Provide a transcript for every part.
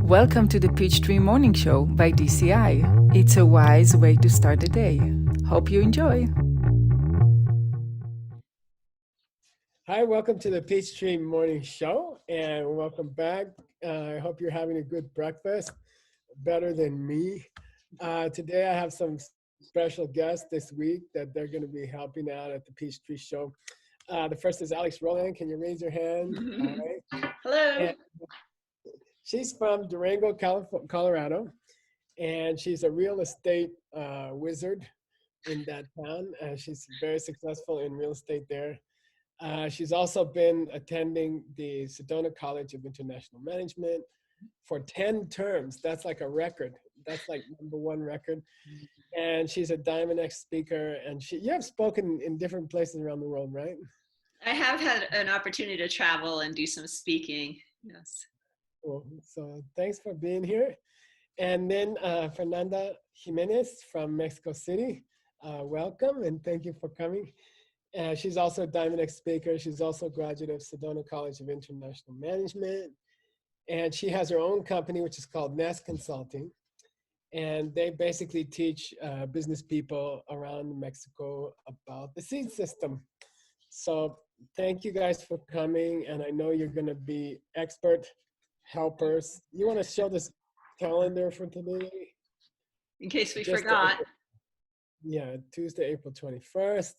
Welcome to the Peachtree Morning Show by DCI. It's a wise way to start the day. Hope you enjoy. Hi, welcome to the Peachtree Morning Show, and welcome back. I hope you're having a good breakfast, better than me. Today I have some special guests this week that they're going to be helping out at the Peachtree Show. The first is Alex Roland. Can you raise your hand? All right. Hello. And she's from Durango, Colorado, and she's a real estate wizard in that town. She's very successful in real estate there. She's also been attending the Sedona College of International Management for 10 terms. That's like a record. That's like #1 record. And she's a Diamond X speaker. And you have spoken in different places around the world, right? I have had an opportunity to travel and do some speaking. Yes. Cool. So thanks for being here. And then Fernanda Jimenez from Mexico City. Welcome and thank you for coming. She's also a Diamond X speaker. She's also a graduate of Sedona College of International Management. And she has her own company, which is called Nest Consulting. And they basically teach business people around Mexico about the seed system. So thank you guys for coming. And I know you're going to be expert helpers. You want to show this calendar for today? In case we forgot. Yeah, Tuesday, April 21st.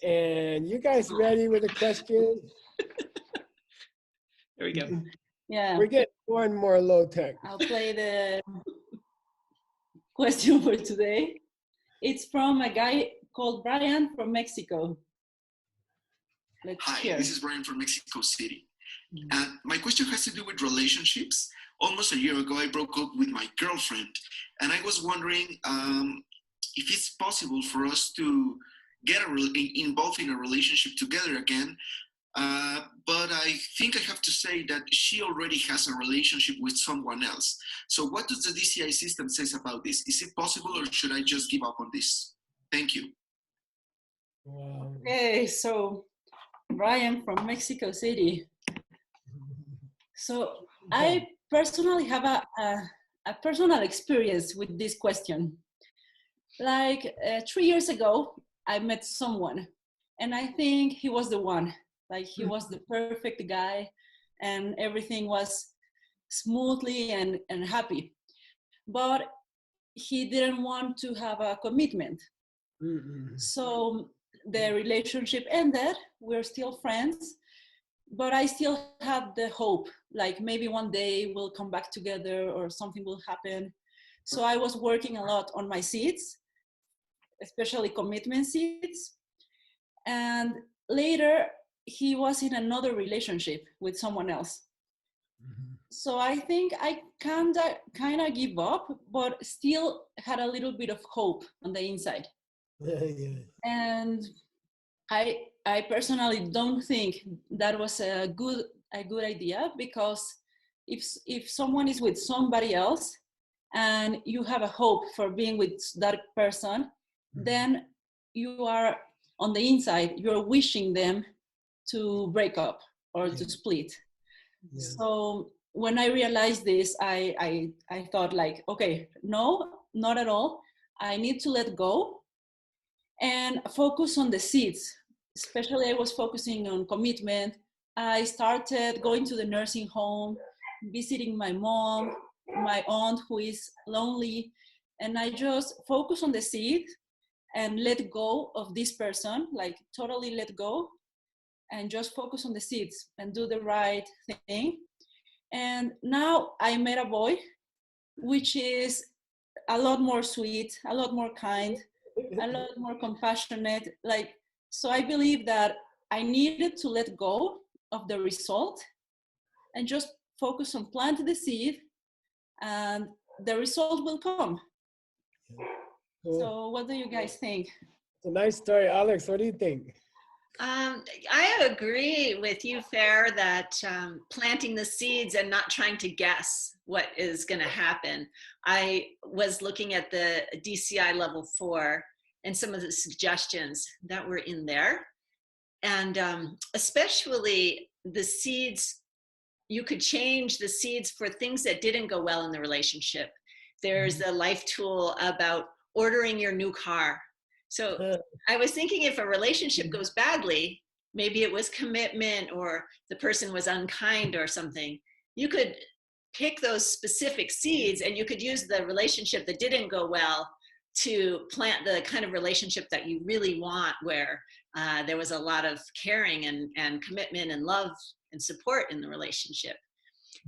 And you guys ready with a question? There we go. Yeah. We're getting more and more low tech. I'll play the question for today. It's from a guy called Brian from Mexico. Let's hear. Hi, this is Brian from Mexico City. My question has to do with relationships. Almost a year ago, I broke up with my girlfriend, and I was wondering if it's possible for us to get involved in a relationship together again. But I think I have to say that she already has a relationship with someone else. So what does the DCI system says about this? Is it possible, or should I just give up on this? Thank you. Wow. Okay, so Brian from Mexico City. So I personally have a personal experience with this question. Like 3 years ago, I met someone and I think he was the one. Like he was the perfect guy and everything was smoothly and happy. But he didn't want to have a commitment. So the relationship ended. We're still friends, but I still have the hope, like maybe one day we'll come back together or something will happen. So I was working a lot on my seeds, especially commitment seeds. And later he was in another relationship with someone else. So I think I kind of give up, but still had a little bit of hope on the inside. Yeah. And I personally don't think that was a good idea, because if someone is with somebody else and you have a hope for being with that person, then you are on the inside, you're wishing them to break up or to split. Yeah. So when I realized this, I thought like, okay, no, not at all. I need to let go and focus on the seeds. Especially I was focusing on commitment. I started going to the nursing home, visiting my mom, my aunt who is lonely, and I just focus on the seed and let go of this person, like totally let go and just focus on the seeds and do the right thing. And now I met a boy, which is a lot more sweet, a lot more kind, a lot more compassionate. Like, so I believe that I needed to let go of the result and just focus on planting the seed, and the result will come. Cool. So what do you guys think? It's a nice story. Alex, what do you think? I agree with you, Fer, that planting the seeds and not trying to guess what is going to happen. I was looking at the DCI level 4 and some of the suggestions that were in there. And especially the seeds you could change the seeds for things that didn't go well in the relationship. There's the life tool about ordering your new car. So I was thinking, if a relationship goes badly, maybe it was commitment or the person was unkind or something, you could pick those specific seeds and you could use the relationship that didn't go well to plant the kind of relationship that you really want, where there was a lot of caring and commitment and love and support in the relationship.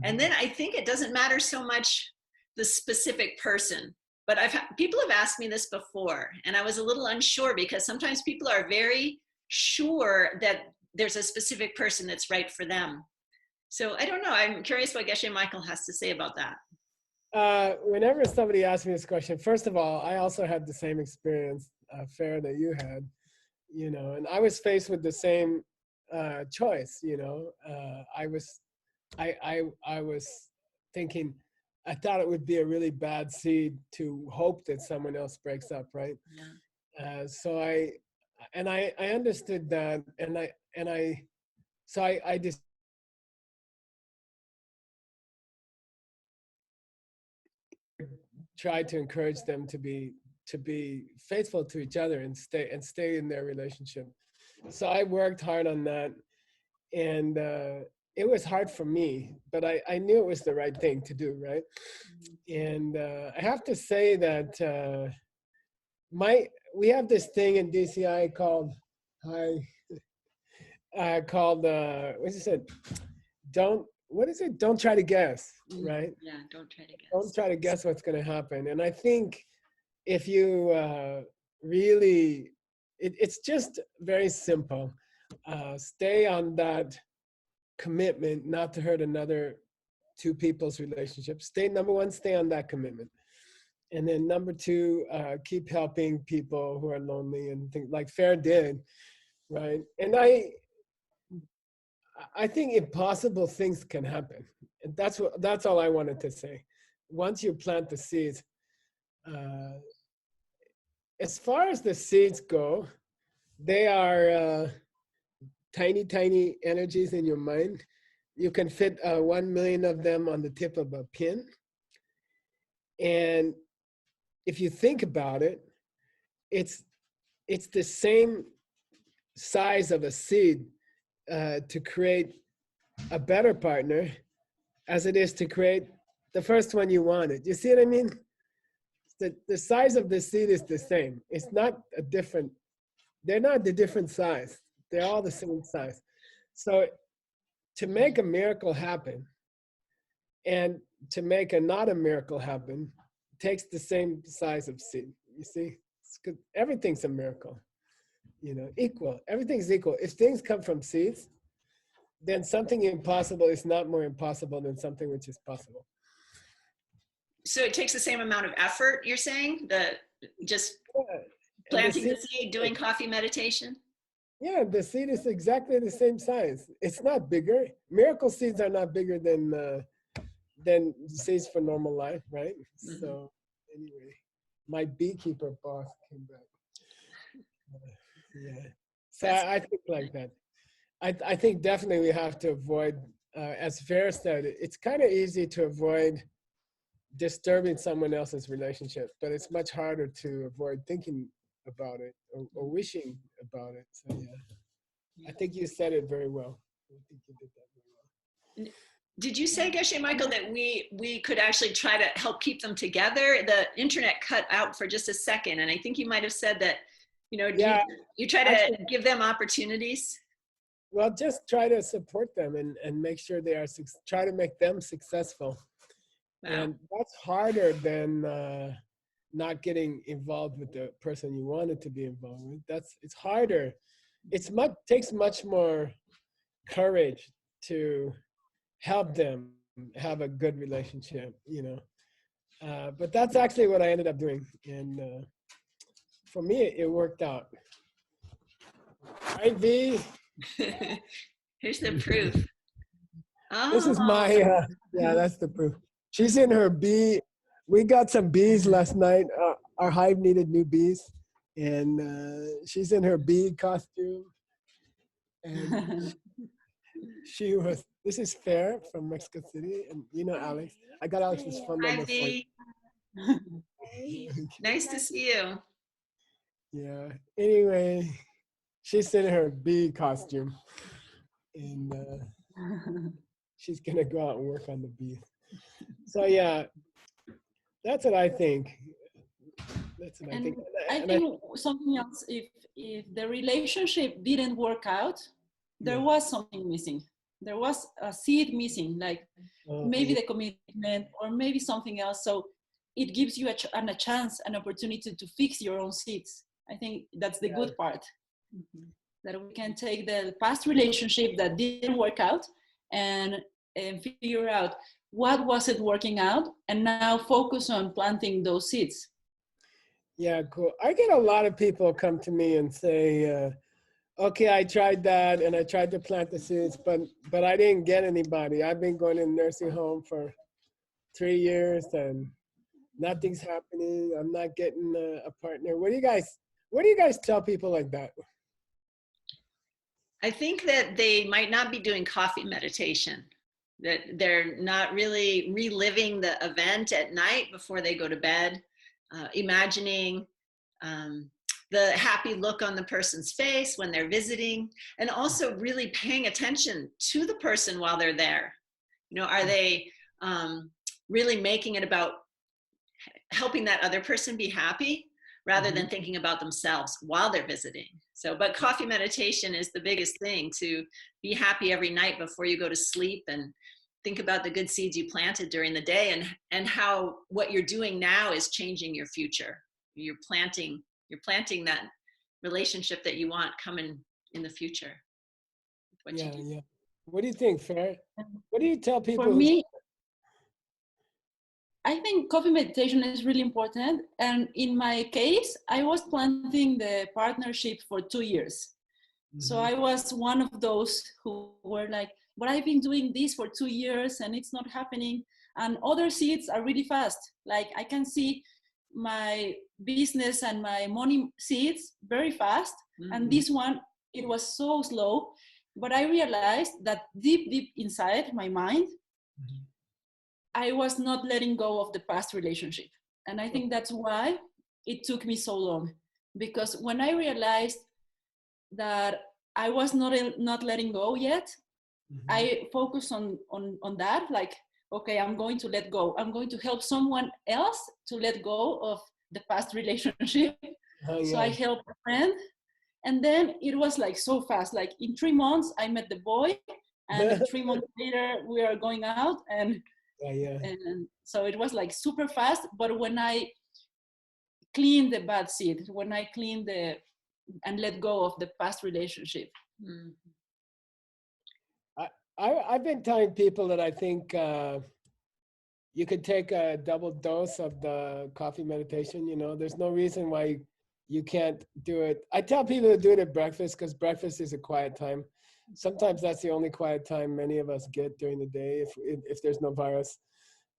And then I think it doesn't matter so much the specific person, but people have asked me this before, and I was a little unsure, because sometimes people are very sure that there's a specific person that's right for them. So I don't know. I'm curious what Geshe Michael has to say about that. Whenever somebody asks me this question, first of all, I also had the same experience, Farah, that you had, you know, and I was faced with the same choice, you know. I was thinking, I thought it would be a really bad seed to hope that someone else breaks up, right? Yeah. So I understood that, and I just tried to encourage them to be faithful to each other and stay in their relationship. So I worked hard on that, and it was hard for me, but I knew it was the right thing to do, right? And I have to say that we have this thing in DCI called what is it? Don't try to guess, right? Yeah, don't try to guess. Don't try to guess what's going to happen. And I think if you really, it's just very simple. Stay on that commitment not to hurt another two people's relationship. Number one, stay on that commitment. And then number two, keep helping people who are lonely and things like Fair did, right? And I think impossible things can happen. And that's all I wanted to say. Once you plant the seeds, as far as the seeds go, they are tiny, tiny energies in your mind. You can fit 1 million of them on the tip of a pin. And if you think about it, it's the same size of a seed to create a better partner as it is to create the first one you wanted. You see what I mean? The size of the seed is the same. It's not a different, they're not the different size. They're all the same size. So to make a miracle happen and to make not a miracle happen takes the same size of seed. You see? Everything's a miracle. You know, equal. Everything's equal. If things come from seeds, then something impossible is not more impossible than something which is possible. So it takes the same amount of effort, you're saying? Planting the seed, doing coffee meditation? Yeah, the seed is exactly the same size. It's not bigger. Miracle seeds are not bigger than seeds for normal life, right? Mm-hmm. So anyway, my beekeeper boss came back. Yeah. So I think like that. I think definitely we have to avoid, as Vera said, it's kind of easy to avoid disturbing someone else's relationship, but it's much harder to avoid thinking about it or wishing about it. So yeah, I think you said it very well. I think you did that very well. Did you say, Geshe Michael, that we could actually try to help keep them together? The internet cut out for just a second, and I think you might have said that, you know, you try to give them opportunities? Well, just try to support them and make sure they are, try to make them successful. Wow. And that's harder than not getting involved with the person you wanted to be involved with. It's harder. Takes much more courage to help them have a good relationship, you know. But that's actually what I ended up doing. And for me, it worked out. Right, V? Here's the proof. Oh. This is my, yeah, that's the proof. She's in her bee. We got some bees last night. Our hive needed new bees. And she's in her bee costume. And she was This is Fair from Mexico City, and you know Alex. I got Alex's phone Hi, number for you. V. Nice to see you. Yeah. Anyway, she's in her bee costume, and she's gonna go out and work on the bees. So yeah, that's what I think. That's what I think. And I think something else, if the relationship didn't work out, there Yeah. was something missing. There was a seed missing, like maybe the commitment or maybe something else. So it gives you a chance, an opportunity to fix your own seeds. I think that's the good part. That we can take the past relationship that didn't work out and figure out what wasn't working out and now focus on planting those seeds. Yeah, cool. I get a lot of people come to me and say, okay, I tried that and I tried to plant the seeds, but I didn't get anybody. I've been going in nursing home for 3 years and nothing's happening. I'm not getting a partner. What do you guys tell people like that? I think that they might not be doing coffee meditation, that they're not really reliving the event at night before they go to bed, imagining the happy look on the person's face when they're visiting, and also really paying attention to the person while they're there. You know, are they really making it about helping that other person be happy rather than thinking about themselves while they're visiting? So, but coffee meditation is the biggest thing, to be happy every night before you go to sleep and think about the good seeds you planted during the day and how what you're doing now is changing your future. You're planting that relationship that you want coming in the future. What you do. Yeah. What do you think, Fair? What do you tell people? For me, I think coffee meditation is really important. And in my case, I was planting the partnership for 2 years. So I was one of those who were like, but I've been doing this for 2 years and it's not happening. And other seeds are really fast. Like I can see my business and my money seeds very fast. And this one, it was so slow. But I realized that deep inside my mind, I was not letting go of the past relationship. And I think that's why it took me so long. Because when I realized that I was not letting go yet, I focused on that, like, okay, I'm going to let go. I'm going to help someone else to let go of the past relationship. So I helped a friend. And then it was like so fast, like in 3 months, I met the boy, and 3 months later we are going out, and so it was like super fast. But when I cleaned the bad seed, when I cleaned and let go of the past relationship. I've been telling people that I think you could take a double dose of the coffee meditation. You know, there's no reason why you can't do it. I tell people to do it at breakfast because breakfast is a quiet time. Sometimes that's the only quiet time many of us get during the day if there's no virus.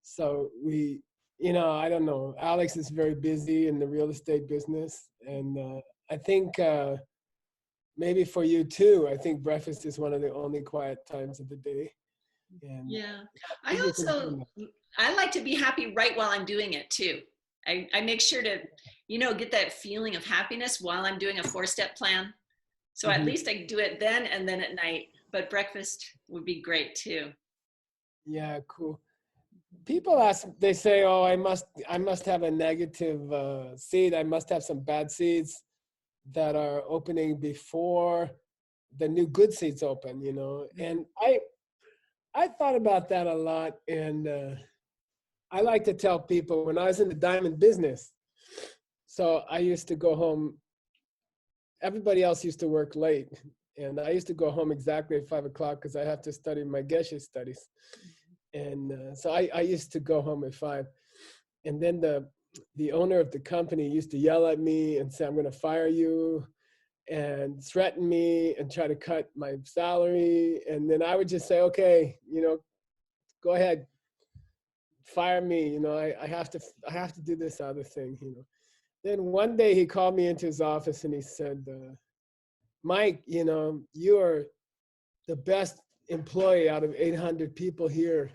So we, you know, I don't know. Alex is very busy in the real estate business. And I think maybe for you too, I think breakfast is one of the only quiet times of the day. And I like to be happy right while I'm doing it too. I make sure to, you know, get that feeling of happiness while I'm doing a 4-step plan. So at least I do it then and then at night, but breakfast would be great too. Yeah, cool. People ask, they say, oh, I must have a negative seed. I must have some bad seeds that are opening before the new good seeds open, you know? And I thought about that a lot. And I like to tell people when I was in the diamond business, so I used to go home, everybody else used to work late. And I used to go home exactly at 5 o'clock because I have to study my Geshe studies. And so I used to go home at 5. And then the owner of the company used to yell at me and say, I'm going to fire you, and threaten me and try to cut my salary. And then I would just say, okay, you know, go ahead, fire me. You know, I have to do this other thing, you know. Then one day he called me into his office and he said, Mike, you know, you are the best employee out of 800 people here.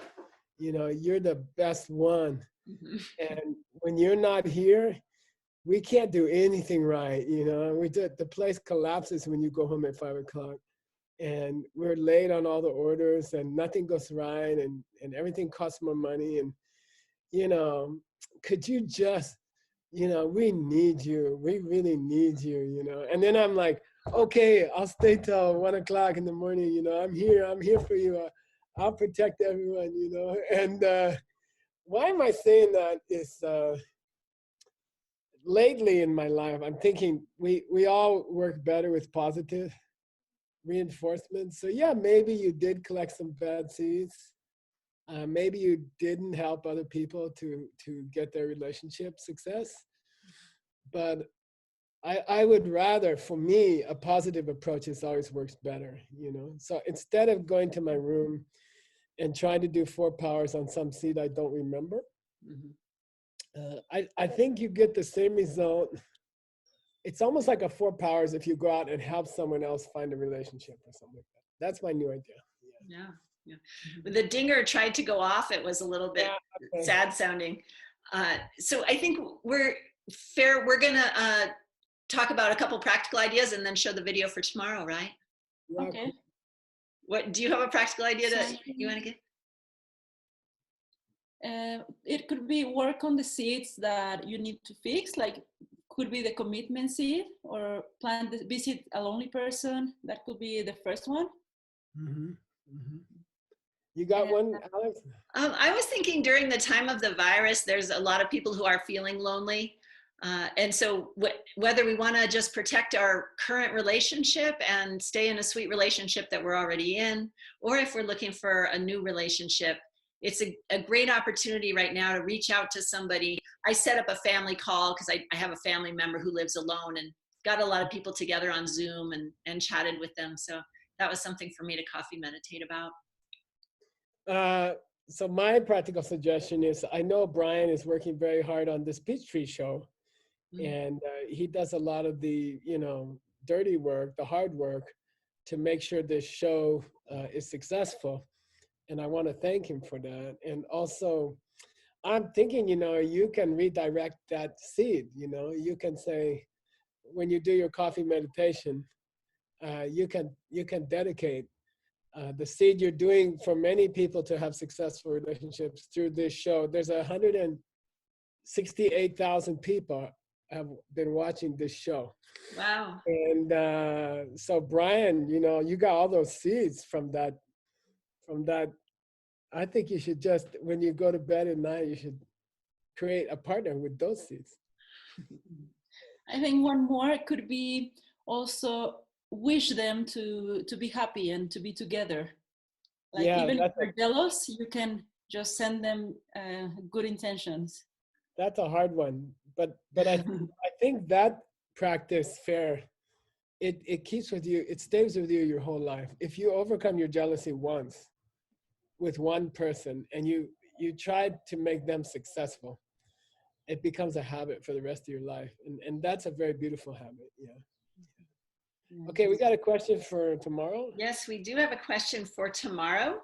You know, you're the best one. Mhm. And when you're not here, we can't do anything right. You know, the place collapses when you go home at 5 o'clock. And we're late on all the orders and nothing goes right, and everything costs more money. And, you know, could you just, you know, we need you. We really need you, you know. And then I'm like, okay, I'll stay till 1 o'clock in the morning. You know, I'm here for you. I'll protect everyone, you know. And why am I saying that is lately in my life, I'm thinking we all work better with positive reinforcement. So yeah, maybe you did collect some bad seeds. Maybe you didn't help other people to get their relationship success. But I would rather, for me, a positive approach is always works better, you know. So instead of going to my room and trying to do 4 powers on some seed I don't remember, I think you get the same result. It's almost like a 4 powers if you go out and help someone else find a relationship or something like that. That's my new idea. Yeah. Yeah. When the dinger tried to go off, it was a little bit sad sounding. So I think we're fair. We're going to talk about a couple practical ideas and then show the video for tomorrow, right? Yeah, Okay. What do you have a practical idea that you want to give? It could be work on the seeds that you need to fix, like could be the commitment seed, or plan to visit a lonely person. That could be the first one. You got one, Alex? I was thinking during the time of the virus, there's a lot of people who are feeling lonely. And so whether we want to just protect our current relationship and stay in a sweet relationship that we're already in, or if we're looking for a new relationship, it's a great opportunity right now to reach out to somebody. I set up a family call because I have a family member who lives alone, and got a lot of people together on Zoom and chatted with them. So that was something for me to coffee meditate about. So my practical suggestion is, I know Brian is working very hard on this Peachtree show, and he does a lot of the, you know, dirty work, the hard work, to make sure this show is successful. And I want to thank him for that. And also, I'm thinking, you know, you can redirect that seed. You know, you can say, when you do your coffee meditation, you can dedicate the seed you're doing for many people to have successful relationships through this show. There's 168,000 people have been watching this show. Wow. And so Brian, you know, you got all those seeds from that. I think you should just, when you go to bed at night, you should create a partner with those seeds. I think one more could be also wish them to be happy and to be together. Like, Yeah, even if they're jealous, you can just send them good intentions. That's a hard one, but I think that practice fair, it keeps with you, it stays with you your whole life. If you overcome your jealousy once with one person and you try to make them successful, it becomes a habit for the rest of your life, and that's a very beautiful habit. Yeah. Okay, we got a question for tomorrow. Yes, we do have a question for tomorrow,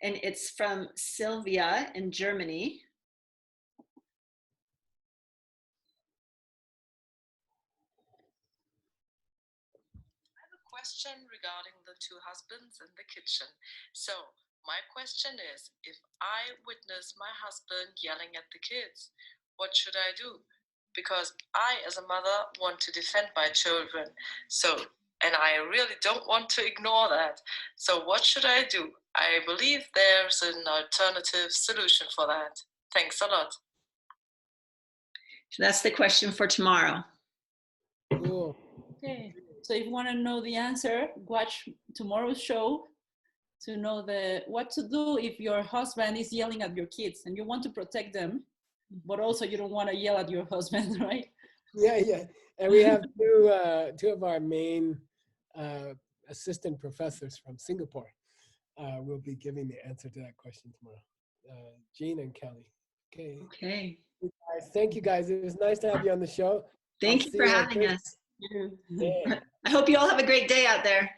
and it's from Sylvia in Germany. Question regarding the 2 husbands in the kitchen. So my question is, if I witness my husband yelling at the kids, what should I do? Because I, as a mother, want to defend my children. And I really don't want to ignore that. So what should I do? I believe there's an alternative solution for that. Thanks a lot. So that's the question for tomorrow. Cool. Okay. So if you want to know the answer, watch tomorrow's show to know what to do if your husband is yelling at your kids and you want to protect them, but also you don't want to yell at your husband, right? Yeah. And we have two of our main assistant professors from Singapore will be giving the answer to that question tomorrow. Jean and Kelly. Okay. Guys, thank you guys. It was nice to have you on the show. Thank you for having us. Yeah. I hope you all have a great day out there.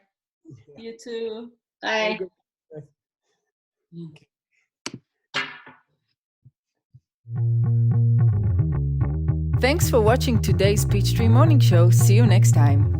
You too. Bye. Thanks for watching today's Peachtree Morning Show. See you next time.